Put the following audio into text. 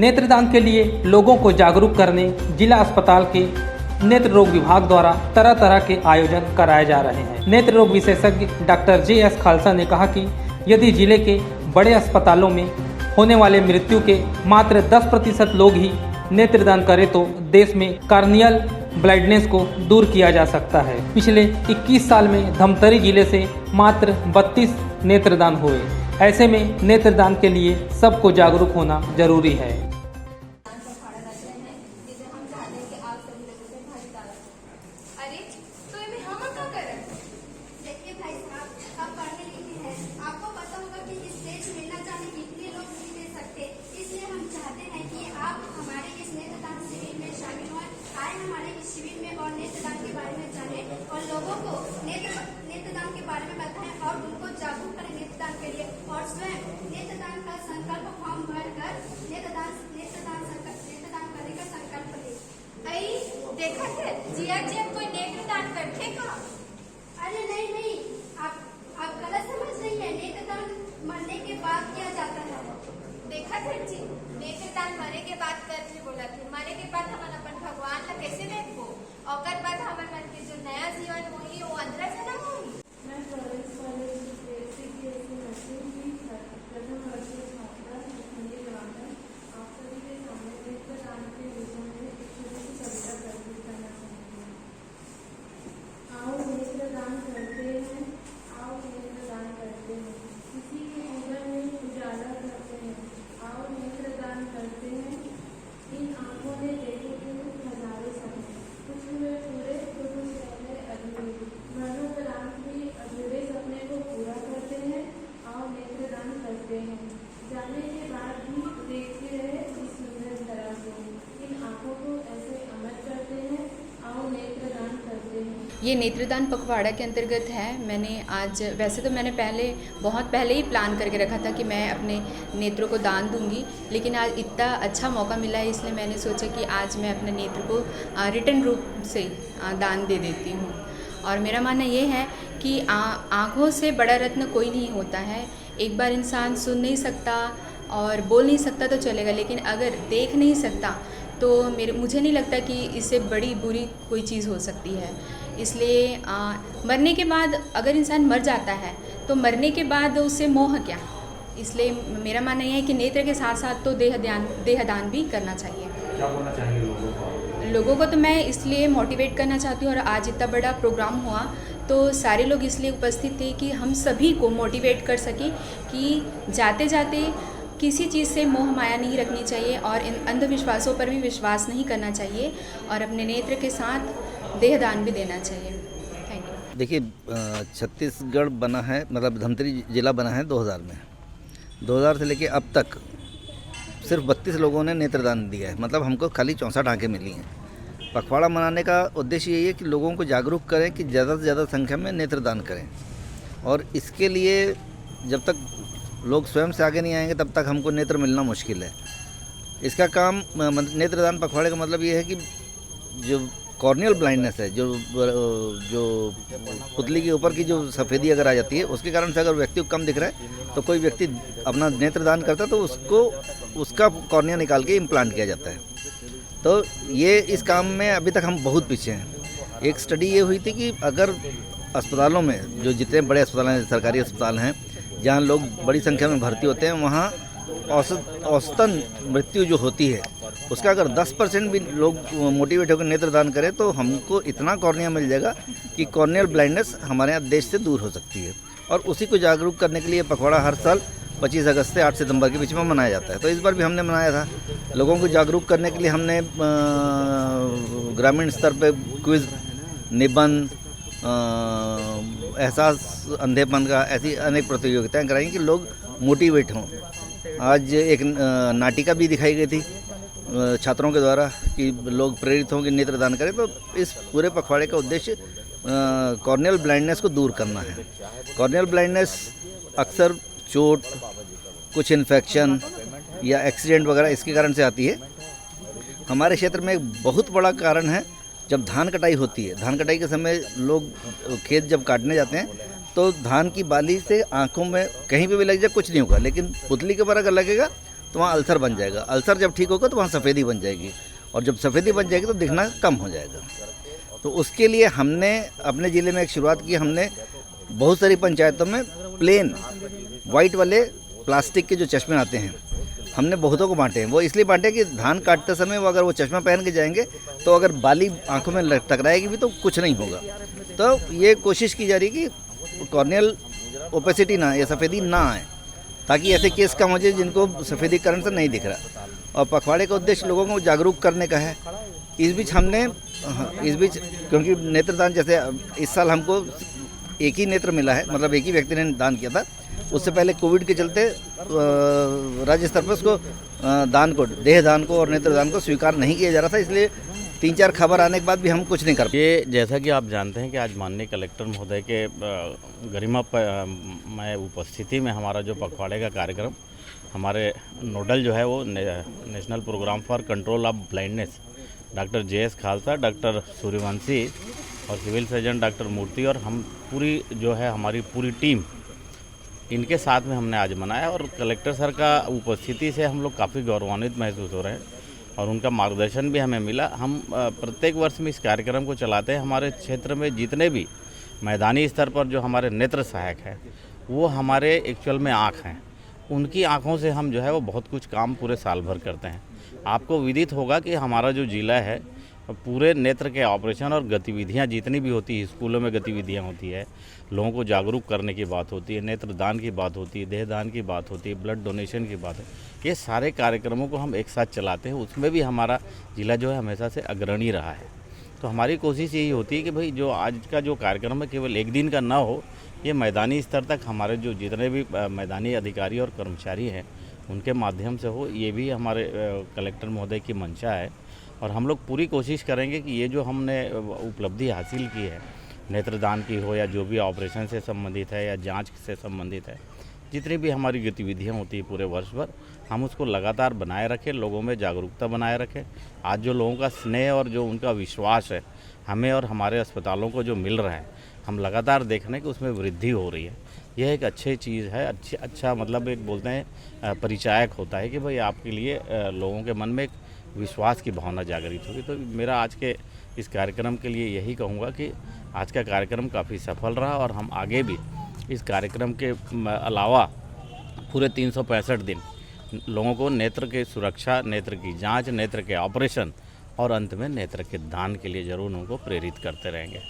नेत्रदान के लिए लोगों को जागरूक करने जिला अस्पताल के नेत्र रोग विभाग द्वारा तरह तरह के आयोजन कराए जा रहे हैं। नेत्र रोग विशेषज्ञ डॉक्टर JS खालसा ने कहा कि यदि जिले के बड़े अस्पतालों में होने वाले मृत्यु के मात्र 10% लोग ही नेत्रदान करें तो देश में कार्नियल ब्लाइंडनेस को दूर किया जा सकता है। पिछले 21 साल में धमतरी जिले से मात्र 32 नेत्रदान हुए। ऐसे में नेत्रदान के लिए सबको जागरूक होना जरूरी है। और नेत्रदान के बारे में जाने और लोगों को नेत्रदान के बारे में बताएं और उनको जागरूक करें नेत्रदान के लिए और स्वयं नेत्रदान का संकल्प फॉर्म भरकर नेत्रदान करने का संकल्प ले। देखा थे जिया जी अब कोई नेत्रदान करते का? अरे नहीं, आप गलत समझ रही है। नेत्रदान मरने के बाद किया जाता है। देखा थे जी नेत्रदान मरे के बाद करने बोला थे। मरे के बाद हम अपन भगवान ला कैसे देखो और बाद हमारे मन के जो नया जीवन होगी वो अंदर से ना होगी। मैं फ्लोरेंस कॉलेज CBSE नर्सिंग की प्रथम वर्ष की छात्रा हिंदी जवाहर आप सभी के सामने नेत्रदान के विषय में एक छोटी सी कविता प्रस्तुत करना चाहूँगी। आओ नेत्रदान करते हैं, आओ नेत्रदान करते हैं, किसी के जीवन में उजाला करते हैं, आओ नेत्रदान करते हैं। इन आंखों ने देखे थे हजारों सपने, कुछ हुए पूरे तो कुछ रह गए अधूरे, मरणोपरांत भी अधूरे सपने को पूरा करते हैं। आओ नेत्रदान करते हैं, जाने के बाद भी देखते रहे इस सुंदर धरा को, इन आंखों को ऐसे अमर करते हैं। आओ नेत्रदान करते हैं। ये नेत्रदान पखवाड़ा के अंतर्गत है। मैंने आज वैसे तो मैंने बहुत पहले ही प्लान करके रखा था कि मैं अपने नेत्रों को दान दूंगी, लेकिन आज इतना अच्छा मौका मिला है इसलिए मैंने सोचा कि आज मैं अपने नेत्र को रिटर्न रूप से दान दे देती हूँ। और मेरा मानना ये है कि आँखों से बड़ा रत्न कोई नहीं होता है। एक बार इंसान सुन नहीं सकता और बोल नहीं सकता तो चलेगा, लेकिन अगर देख नहीं सकता तो मुझे नहीं लगता कि इससे बड़ी बुरी कोई चीज़ हो सकती है। इसलिए मरने के बाद अगर इंसान मर जाता है तो मरने के बाद उससे मोह क्या। इसलिए मेरा मानना यह है कि नेत्र के साथ साथ तो देहदान भी करना चाहिए। क्या बोलना चाहेंगे लोगों को तो मैं इसलिए मोटिवेट करना चाहती हूँ, और आज इतना बड़ा प्रोग्राम हुआ तो सारे लोग इसलिए उपस्थित थे कि हम सभी को मोटिवेट कर सकें कि जाते जाते किसी चीज़ से मोह माया नहीं रखनी चाहिए और इन अंधविश्वासों पर भी विश्वास नहीं करना चाहिए और अपने नेत्र के साथ देहदान भी देना चाहिए। Thank you. देखिए, छत्तीसगढ़ बना है, मतलब धमतरी जिला बना है 2000 में। 2000 से लेके अब तक सिर्फ 32 लोगों ने नेत्रदान दिया है, मतलब हमको खाली 64 आंखें मिली हैं। पखवाड़ा मनाने का उद्देश्य यही है कि लोगों को जागरूक करें कि ज़्यादा से ज़्यादा संख्या में नेत्रदान करें, और इसके लिए जब तक लोग स्वयं से आगे नहीं आएंगे तब तक हमको नेत्र मिलना मुश्किल है। इसका काम नेत्रदान पखवाड़े का मतलब ये है कि जो कॉर्नियल ब्लाइंडनेस है, जो पुतली के ऊपर की जो सफ़ेदी अगर आ जाती है, उसके कारण से अगर व्यक्ति को कम दिख रहा है तो कोई व्यक्ति अपना नेत्रदान करता है तो उसका कॉर्निया निकाल के इम्प्लांट किया जाता है। तो ये इस काम में अभी तक हम बहुत पीछे हैं। एक स्टडी ये हुई थी कि अगर अस्पतालों में जो जितने बड़े अस्पताल हैं, सरकारी अस्पताल हैं, जहाँ लोग बड़ी संख्या में भर्ती होते हैं, वहाँ औसतन मृत्यु जो होती है उसका अगर 10% भी लोग मोटिवेट होकर नेत्रदान करें तो हमको इतना कॉर्निया मिल जाएगा कि कॉर्नियल ब्लाइंडनेस हमारे यहाँ देश से दूर हो सकती है। और उसी को जागरूक करने के लिए पखवाड़ा हर साल 25 अगस्त से 8 सितंबर के बीच में मनाया जाता है। तो इस बार भी हमने मनाया था। लोगों को जागरूक करने के लिए हमने ग्रामीण स्तर पर क्विज़, निबंध, एहसास अंधेपन का, ऐसी अनेक प्रतियोगिताएं कराई कि लोग मोटिवेट हों। आज एक नाटिका भी दिखाई गई थी छात्रों के द्वारा कि लोग प्रेरित हों कि नेत्रदान करें। तो इस पूरे पखवाड़े का उद्देश्य कॉर्नियल ब्लाइंडनेस को दूर करना है। कॉर्नियल ब्लाइंडनेस अक्सर चोट, कुछ इन्फेक्शन या एक्सीडेंट वगैरह इसके कारण से आती है। हमारे क्षेत्र में एक बहुत बड़ा कारण है, जब धान कटाई होती है, धान कटाई के समय लोग खेत जब काटने जाते हैं तो धान की बाली से आंखों में कहीं पे भी लग जाए कुछ नहीं होगा, लेकिन पुतली के ऊपर अगर लगेगा तो वहाँ अल्सर बन जाएगा, अल्सर जब ठीक होगा तो वहाँ सफ़ेदी बन जाएगी, और जब सफ़ेदी बन जाएगी तो दिखना कम हो जाएगा। तो उसके लिए हमने अपने ज़िले में एक शुरुआत की। हमने बहुत सारी पंचायतों में प्लेन वाइट वाले प्लास्टिक के जो चश्मे आते हैं, हमने बहुतों को बांटे हैं। वो इसलिए बांटे कि धान काटते समय वो अगर वो चश्मा पहन के जाएंगे तो अगर बाली आंखों में टकराएगी भी तो कुछ नहीं होगा। तो ये कोशिश की जा रही है कि कॉर्नियल ओपेसिटी ना, या सफ़ेदी ना आए, ताकि ऐसे केस कम हो जाए जिनको सफ़ेदीकरण से नहीं दिख रहा। और पखवाड़े का उद्देश्य लोगों को जागरूक करने का है। इस बीच क्योंकि नेत्रदान, जैसे इस साल हमको एक ही नेत्र मिला है, मतलब एक ही व्यक्ति ने दान किया था। उससे पहले कोविड के चलते राज्य स्तर पर उसको देह दान को और नेत्रदान को स्वीकार नहीं किया जा रहा था, इसलिए 3-4 खबर आने के बाद भी हम कुछ नहीं कर पाए। ये जैसा कि आप जानते हैं कि आज माननीय कलेक्टर महोदय के गरिमामय उपस्थिति में हमारा जो पखवाड़े का कार्यक्रम, हमारे नोडल जो है वो national programme for control of blindness doctor JS Khalsa, doctor Suryavanshi और सिविल सर्जन डॉक्टर मूर्ति और हम पूरी जो है हमारी पूरी टीम, इनके साथ में हमने आज मनाया। और कलेक्टर सर का उपस्थिति से हम लोग काफ़ी गौरवान्वित महसूस हो रहे हैं और उनका मार्गदर्शन भी हमें मिला। हम प्रत्येक वर्ष में इस कार्यक्रम को चलाते हैं। हमारे क्षेत्र में जितने भी मैदानी स्तर पर जो हमारे नेत्र सहायक हैं, वो हमारे एक्चुअल में आँख हैं। उनकी आँखों से हम जो है वो बहुत कुछ काम पूरे साल भर करते हैं। आपको विदित होगा कि हमारा जो जिला है, पूरे नेत्र के ऑपरेशन और गतिविधियां जितनी भी होती है, स्कूलों में गतिविधियां होती है, लोगों को जागरूक करने की बात होती है, नेत्रदान की बात होती है, देहदान की बात होती है, ब्लड डोनेशन की बात है, ये सारे कार्यक्रमों को हम एक साथ चलाते हैं। उसमें भी हमारा जिला जो है हमेशा से अग्रणी रहा है। तो हमारी कोशिश यही होती है कि भाई जो आज का जो कार्यक्रम है केवल एक दिन का ना हो, ये मैदानी स्तर तक हमारे जो जितने भी मैदानी अधिकारी और कर्मचारी हैं उनके माध्यम से हो। ये भी हमारे कलेक्टर महोदय की मंशा है और हम लोग पूरी कोशिश करेंगे कि ये जो हमने उपलब्धि हासिल की है, नेत्रदान की हो या जो भी ऑपरेशन से संबंधित है या जांच से संबंधित है, जितनी भी हमारी गतिविधियां होती है पूरे वर्ष भर, हम उसको लगातार बनाए रखें, लोगों में जागरूकता बनाए रखें। आज जो लोगों का स्नेह और जो उनका विश्वास है हमें और हमारे अस्पतालों को जो मिल रहा है, हम लगातार देख रहे हैं कि उसमें वृद्धि हो रही है। यह एक अच्छी चीज़ है, अच्छा मतलब एक बोलते हैं परिचायक होता है कि भाई आपके लिए लोगों के मन में एक विश्वास की भावना जागृत होगी। तो मेरा आज के इस कार्यक्रम के लिए यही कहूँगा कि आज का कार्यक्रम काफ़ी सफल रहा और हम आगे भी इस कार्यक्रम के अलावा पूरे 365 दिन लोगों को नेत्र की सुरक्षा, नेत्र की जांच, नेत्र के ऑपरेशन और अंत में नेत्र के दान के लिए ज़रूर उनको प्रेरित करते रहेंगे।